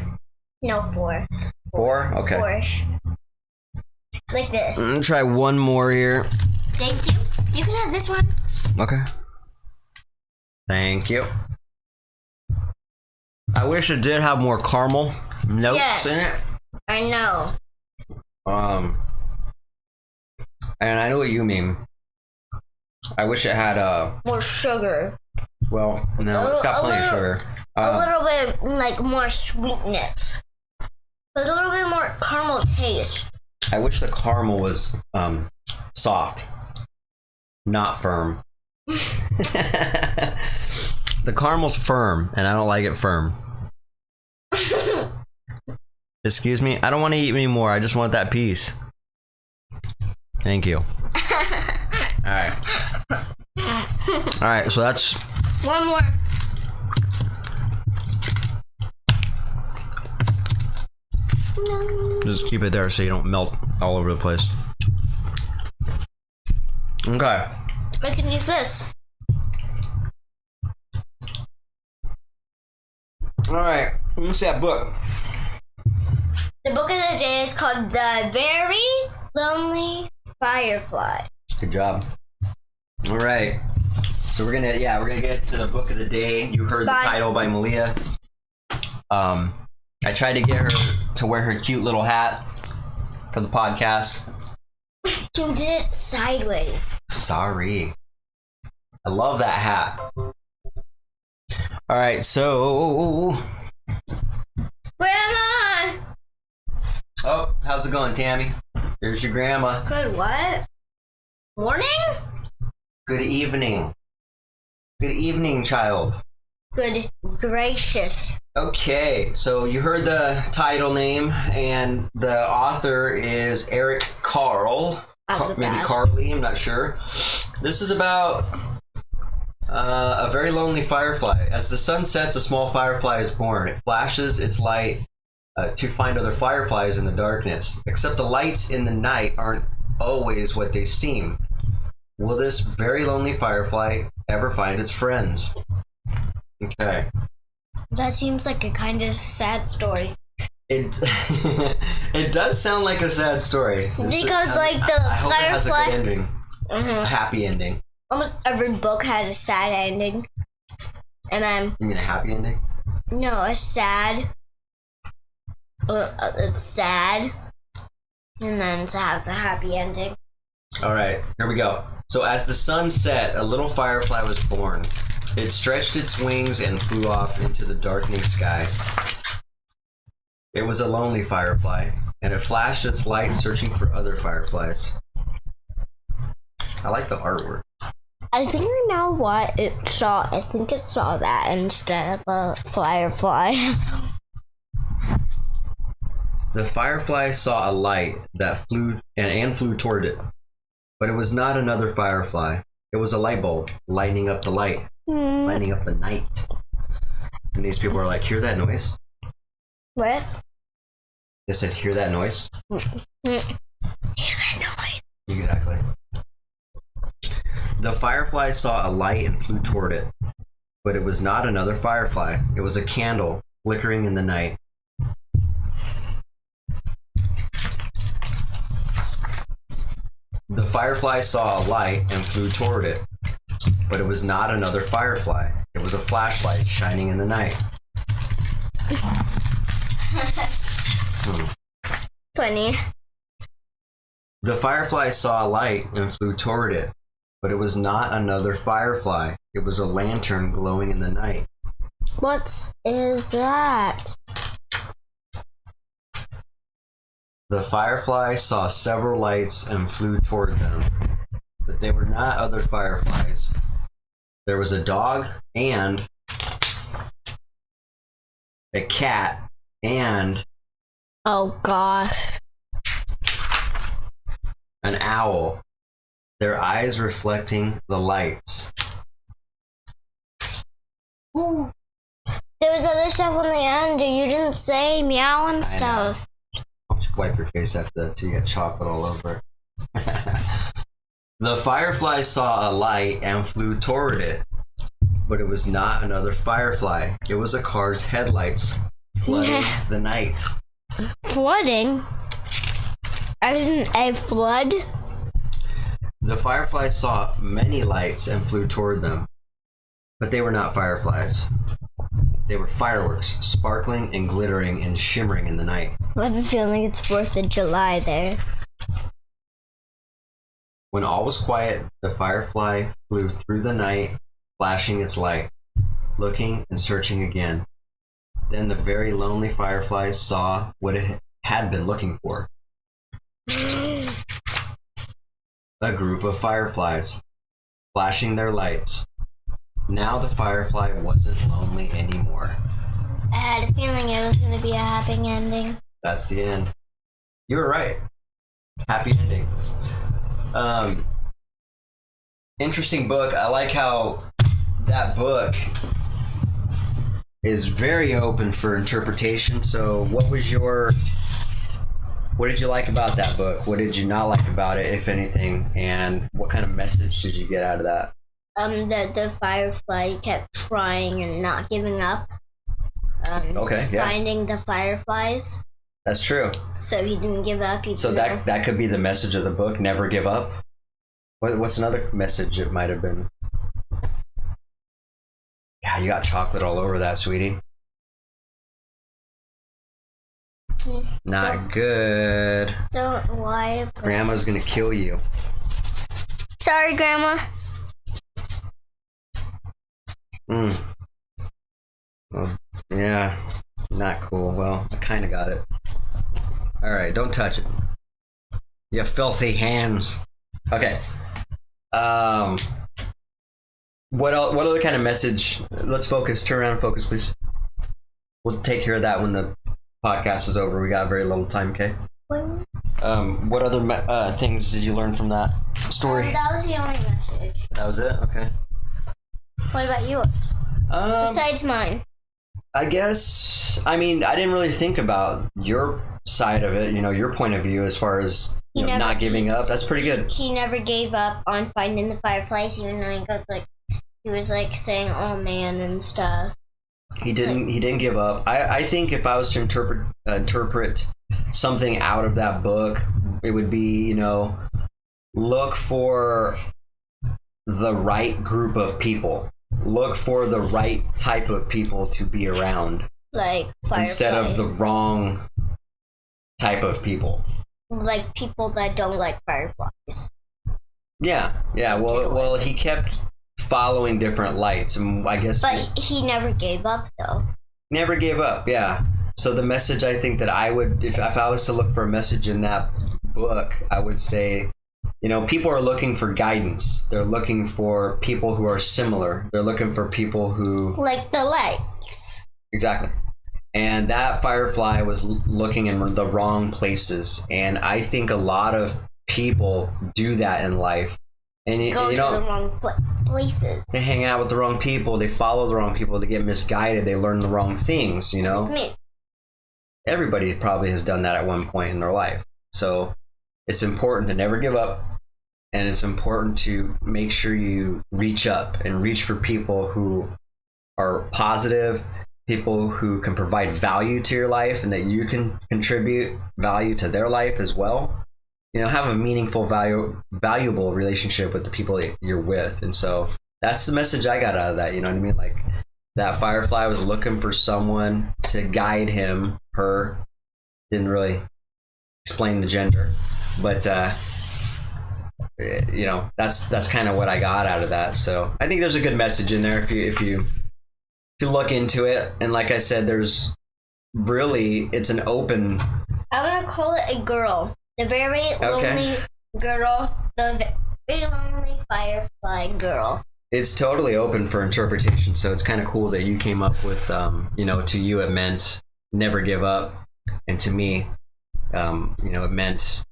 No, 4. 4? Okay. 4-ish. Like this. I'm gonna try one more here. Thank you. You can have this one. Okay. Thank you. I wish it did have more caramel notes in it. I know. And I know what you mean. I wish it had more sugar. Well, no, it's got plenty of sugar. A little bit more sweetness. A little bit more caramel taste. I wish the caramel was soft. not firm. The caramel's firm, and I don't like it firm. Excuse me? I don't want to eat anymore. I just want that piece. Thank you. Alright. Alright, so that's... One more. Just keep it there so you don't melt all over the place. Okay. I can use this. Alright, let me see that book. The book of the day is called The Very Lonely Firefly. Good job. Alright. So we're gonna get to the book of the day. You heard the title by Malia. I tried to get her to wear her cute little hat for the podcast. You did it sideways. Sorry. I love that hat. Alright, so... Grandma! Oh, how's it going, Tammy? Here's your grandma. Good what? Morning? Good evening. Good evening, child. Good gracious. Okay, so you heard the title name, and the author is Eric Carle. Maybe Carly, I'm not sure. This is about a very lonely firefly. As the sun sets, a small firefly is born. It flashes its light to find other fireflies in the darkness. Except the lights in the night aren't always what they seem. Will this very lonely firefly ever find its friends? Okay. That seems like a kind of sad story. It it does sound like a sad story. Because like the I hope it has a firefly, good ending. A happy ending. almost every book has a sad ending. And then You mean a happy ending? no, a sad. It's sad, and then it has a happy ending. All right, here we go. So as the sun set, a little firefly was born. It stretched its wings and flew off into the darkening sky. It was a lonely firefly, and it flashed its light searching for other fireflies. I like the artwork. I think I know what it saw. I think it saw that instead of a firefly. The firefly saw a light that flew and flew toward it, but it was not another firefly. It was a light bulb lighting up the light, lighting up the night. And these people are like, hear that noise? What? They said, hear that noise? Hear that noise. Exactly. The firefly saw a light and flew toward it, but it was not another firefly. It was a candle flickering in the night. The firefly saw a light and flew toward it, but it was not another firefly. It was a flashlight shining in the night. Funny. The firefly saw a light and flew toward it, but it was not another firefly. It was a lantern glowing in the night. What is that? The firefly saw several lights and flew toward them, but they were not other fireflies. There was a dog and a cat and Oh gosh. an owl, their eyes reflecting the lights. Ooh. There was other stuff on the end. You didn't say meow and stuff. Why don't you wipe your face after that too? You got chocolate all over it. The firefly saw a light and flew toward it, but it was not another firefly. It was a car's headlights flooding the night. Flooding? Isn't a flood? The firefly saw many lights and flew toward them, but they were not fireflies. They were fireworks, sparkling and glittering and shimmering in the night. I have a feeling it's 4th of July there. When all was quiet, the firefly flew through the night, flashing its light, looking and searching again. Then the very lonely firefly saw what it had been looking for. A group of fireflies. flashing their lights. Now the Firefly wasn't lonely anymore. I had a feeling it was going to be a happy ending. That's the end. You were right. Happy ending. Interesting book. I like how that book is very open for interpretation. So what did you like about that book? What did you not like about it, if anything? And what kind of message did you get out of that? The Firefly kept trying and not giving up. Finding the Fireflies. That's true. So he didn't give up. So that could be the message of the book, never give up. What's another message it might have been? Yeah, you got chocolate all over that, sweetie. Not good. Don't lie. Grandma's gonna kill you. Sorry, Grandma. Well, yeah, not cool. Well, I kind of got it. All right, don't touch it. You filthy hands. Okay. What other kind of message? Let's focus. Turn around and focus, please. We'll take care of that when the podcast is over. We got very little time, okay? What other things did you learn from that story? That was the only message. That was it? Okay. What about yours? Besides mine. I guess, I didn't really think about your side of it, your point of view as far as not giving up. That's pretty good. He never gave up on finding the Fireflies, even though he was saying, "Oh man," and stuff. He didn't give up. I think if I was to interpret something out of that book, it would be, look for the right group of people. Look for the right type of people to be around. Like Fireflies. Instead of the wrong type of people. Like people that don't like Fireflies. Yeah. Well, he kept following different lights, and I guess. But he never gave up, though. Never gave up. Yeah. So the message I think that I would, if I was to look for a message in that book, I would say, people are looking for guidance. They're looking for people who are similar. They're looking for people who like the lights. Exactly. And that Firefly was looking in the wrong places, and I think a lot of people do that in life. And go to the wrong places. They hang out with the wrong people. They follow the wrong people. They get misguided. They learn the wrong things. Me. Everybody probably has done that at one point in their life. So it's important to never give up, and it's important to make sure you reach up and reach for people who are positive, people who can provide value to your life, and that you can contribute value to their life as well. Have a meaningful, valuable relationship with the people that you're with. And so that's the message I got out of that. You know what I mean? Like, that Firefly was looking for someone to guide him, her. Didn't really explain the gender, but that's kind of what I got out of that. So I think there's a good message in there if you look into it. And like I said, it's an open. I'm gonna call it a girl. The very lonely girl. The very lonely Firefly girl. It's totally open for interpretation. So it's kind of cool that you came up with, to you it meant never give up, and to me, it meant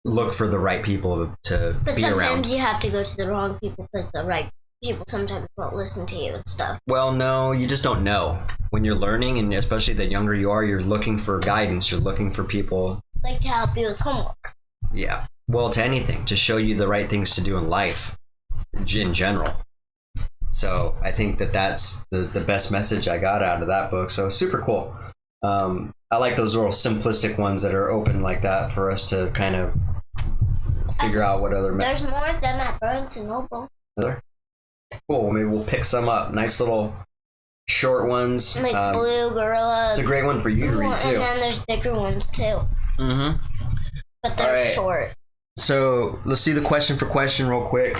look for the right people to but be around. But sometimes you have to go to the wrong people because the right people sometimes won't listen to you and stuff. Well, no, you just don't know. When you're learning, and especially the younger you are, you're looking for guidance. You're looking for people. Like to help you with homework. Yeah. Well, to anything. To show you the right things to do in life. In general. So I think that's the best message I got out of that book. So super cool. I like those little simplistic ones that are open like that for us to kind of figure out what other. There's more of them at Barnes and Noble. Are there? Cool. Maybe we'll pick some up. Nice little short ones. Like Blue Gorilla. It's a great one for you to read too. And then there's bigger ones too. Mm-hmm. But they're short. So let's do the question for question real quick.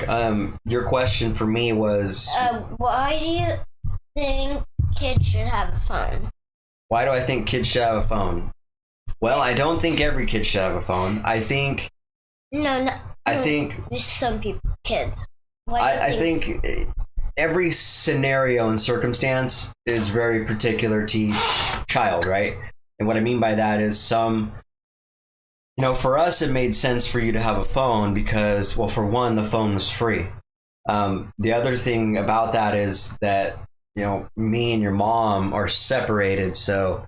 Your question for me was, why do you think kids should have a phone? Why do I think kids should have a phone? Well, I don't think every kid should have a phone. I think. No. I think some people, kids. I think every scenario and circumstance is very particular to each child, right? And what I mean by that is for us, it made sense for you to have a phone because, well, for one, the phone was free. The other thing about that is that, me and your mom are separated. So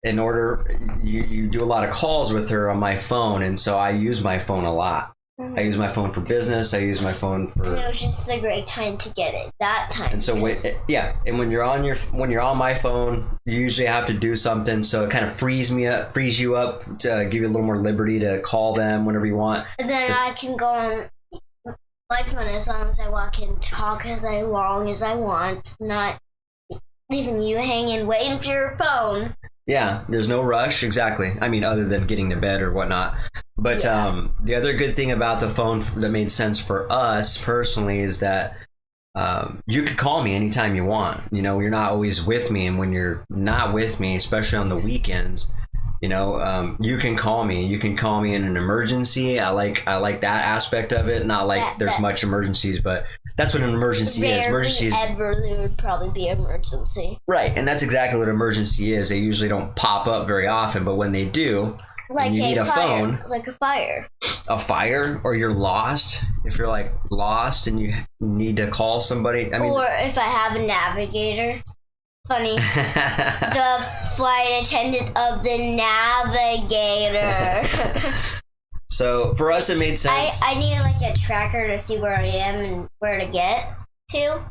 in order, you do a lot of calls with her on my phone. And so I use my phone a lot. I use my phone for business. I use my phone for. And it was just a great time to get it that time. And so and when you're on my phone, you usually have to do something. So it kind of frees you up to give you a little more liberty to call them whenever you want. And then I can go on my phone as long as I want and talk as long as I want, not leaving you hanging waiting for your phone. Yeah, there's no rush, exactly. I mean, other than getting to bed or whatnot. But the other good thing about the phone that made sense for us personally is that you could call me anytime you want. You're not always with me, and when you're not with me, especially on the weekends, you can call me. You can call me in an emergency. I like that aspect of it. Not like there's much emergencies, but that's what an emergency is. Emergencies ever there would probably be an emergency. Right, and that's exactly what emergency is. They usually don't pop up very often, but when they do, like you need a phone. Like a fire. A fire, or you're lost. If you're like lost and you need to call somebody. I mean, or if I have a navigator. Funny. The flight attendant of the Navigator. So for us, it made sense. I need like a tracker to see where I am and where to get to.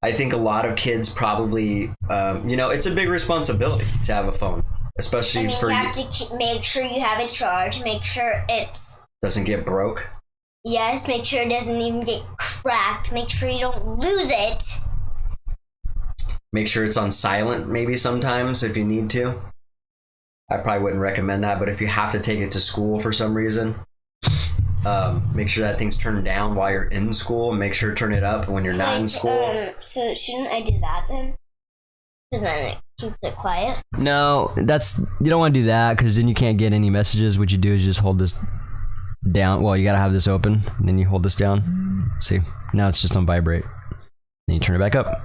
I think a lot of kids probably, it's a big responsibility to have a phone, especially for you. You have to make sure you have it charged. Make sure it doesn't get broke. Yes, make sure it doesn't even get cracked. Make sure you don't lose it. Make sure it's on silent maybe sometimes if you need to. I probably wouldn't recommend that, but if you have to take it to school for some reason, make sure that thing's turned down while you're in school. Make sure to turn it up when you're not in school. So shouldn't I do that then? Because then it keeps it quiet. No, you don't want to do that because then you can't get any messages. What you do is just hold this down. Well, you gotta have this open, and then you hold this down. See, now it's just on vibrate. Then you turn it back up.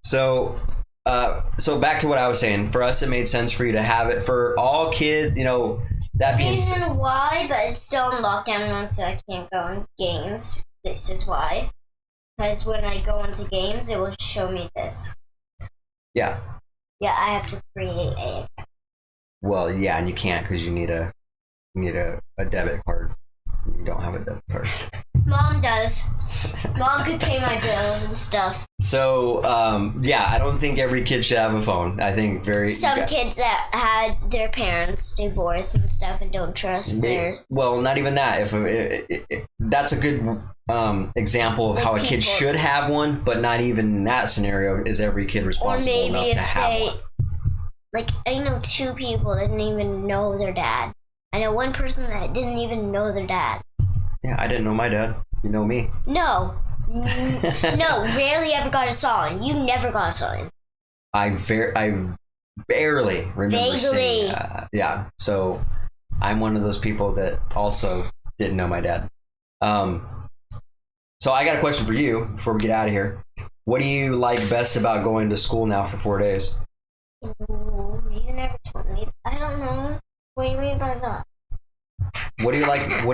So back to what I was saying. For us, it made sense for you to have it for all kids. That being said, I don't know why, but it's still in lockdown mode, so I can't go into games. This is why. Because when I go into games, it will show me this. Yeah. Yeah, I have to create a. Well, yeah, and you can't because you need a debit card. You don't have a debit card. Mom does. Mom could pay my bills and stuff. So, I don't think every kid should have a phone. I think some kids that had their parents divorced and stuff and don't trust their. Well, not even that. If that's a good example of how a kid should have one, but not even in that scenario is every kid responsible enough to have one. Like, I know 2 people that didn't even know their dad. I know 1 person that didn't even know their dad. Yeah, I didn't know my dad. You know me. No. No, rarely ever got a sign. You never got a sign. I barely remember seeing yeah, so I'm one of those people that also didn't know my dad. So I got a question for you before we get out of here. What do you like best about going to school now for 4 days? Ooh, you never told me. I don't know. What do you mean by that? What do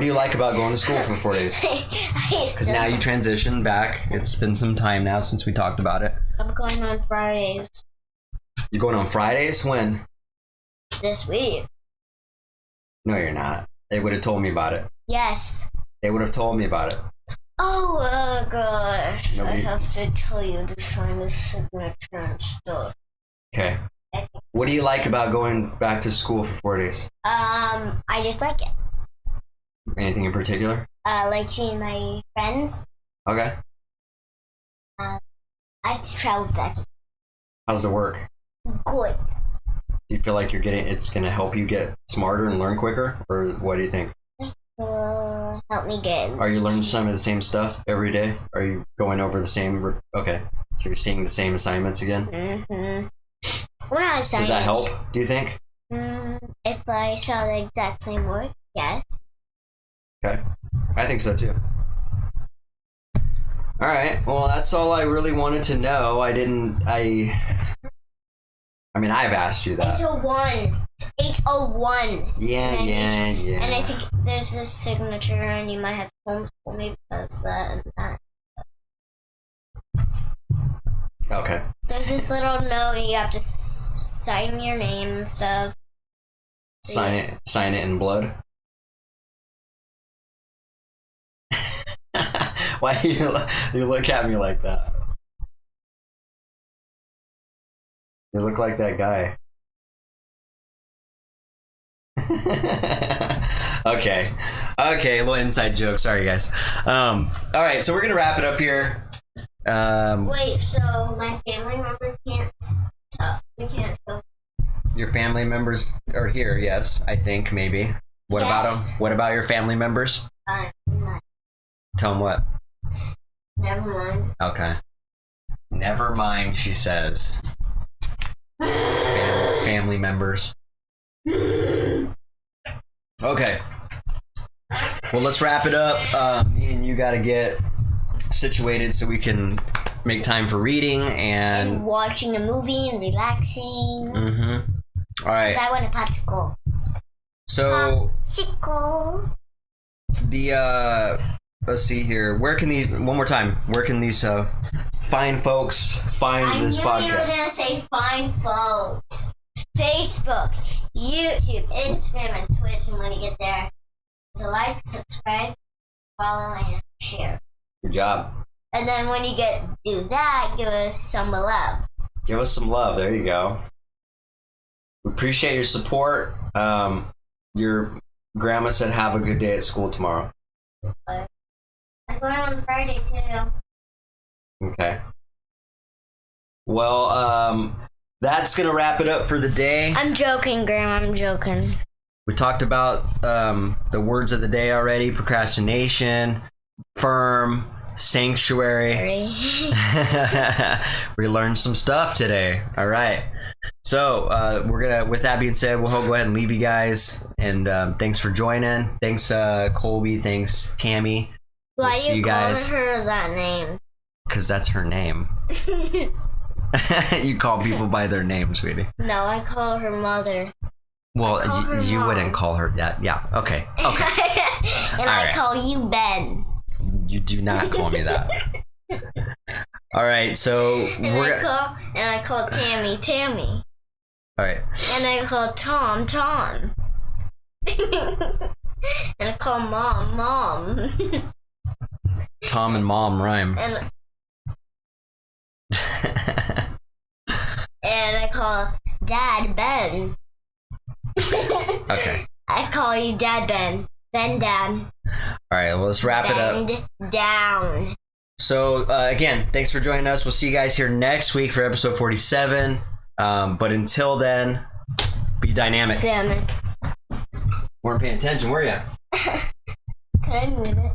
you like about going to school for 4 days? Because now you transition back. It's been some time now since we talked about it. I'm going on Fridays. You're going on Fridays? When? This week. No, you're not. They would have told me about it. Yes. They would have told me about it. Oh, gosh. Nobody... I have to tell you to sign the signature and stuff. Okay. What do you like about going back to school for 4 days? I just like it. Anything in particular? Like seeing my friends. Okay. I have to travel back. How's the work? Good. Do you feel like it's going to help you get smarter and learn quicker? Or what do you think? Help me get. Are you learning some of the same stuff every day? Are you going over the same? Okay. So you're seeing the same assignments again? Mm-hmm. Well, not assignments. Does that help, do you think? If I saw the exact same work, yes. Okay. I think so too. All right. Well, that's all I really wanted to know. I mean, I've asked you that. 801. 801. Yeah. And I think there's this signature, and you might have to homeschool me because that and that. Okay. There's this little note you have to sign your name and stuff. Sign it in blood. Why do you look at me like that? You look like that guy. Okay, a little inside joke. Sorry, guys. All right, so we're gonna wrap it up here. Wait, so my family members can't talk. We can't talk. Your family members are here. Yes, I think maybe. What about them? What about your family members? Tell them what. Never mind. Okay. Never mind, she says. Family members. Okay. Well, let's wrap it up. Me and you got to get situated so we can make time for reading and watching a movie and relaxing. Mm-hmm. All right. 'Cause I want a popsicle. So Popsicle. Let's see here. Where can these fine folks find this podcast? I knew you were gonna say fine folks. Facebook, YouTube, Instagram, and Twitch. And when you get there, so like, subscribe, follow, and share. Good job. And then when you do that, give us some love. Give us some love. There you go. We appreciate your support. Your grandma said have a good day at school tomorrow. I'm going on Friday too. Okay. Well, that's gonna wrap it up for the day. I'm joking, Grandma. I'm joking. We talked about the words of the day already: procrastination, firm, sanctuary. We learned some stuff today. All right. So with that being said, we'll go ahead and leave you guys. And thanks for joining. Thanks, Colby. Thanks, Tammy. Why we'll see you guys. Calling her that name? Because that's her name. You call people by their name, sweetie. No, I call her mother. Well, you wouldn't call her that. Yeah. Okay. And I call you Ben. You do not call me that. All right. So I call Tammy Tammy. All right. And I call Tom Tom. And I call Mom Mom. Tom and Mom rhyme. And I call Dad Ben. Okay. I call you Dad Ben. Ben Dad. All right, well, let's wrap it up. Bend down. So, again, thanks for joining us. We'll see you guys here next week for episode 47. But until then, be dynamic. Dynamic. Weren't paying attention, were you? Can I move it?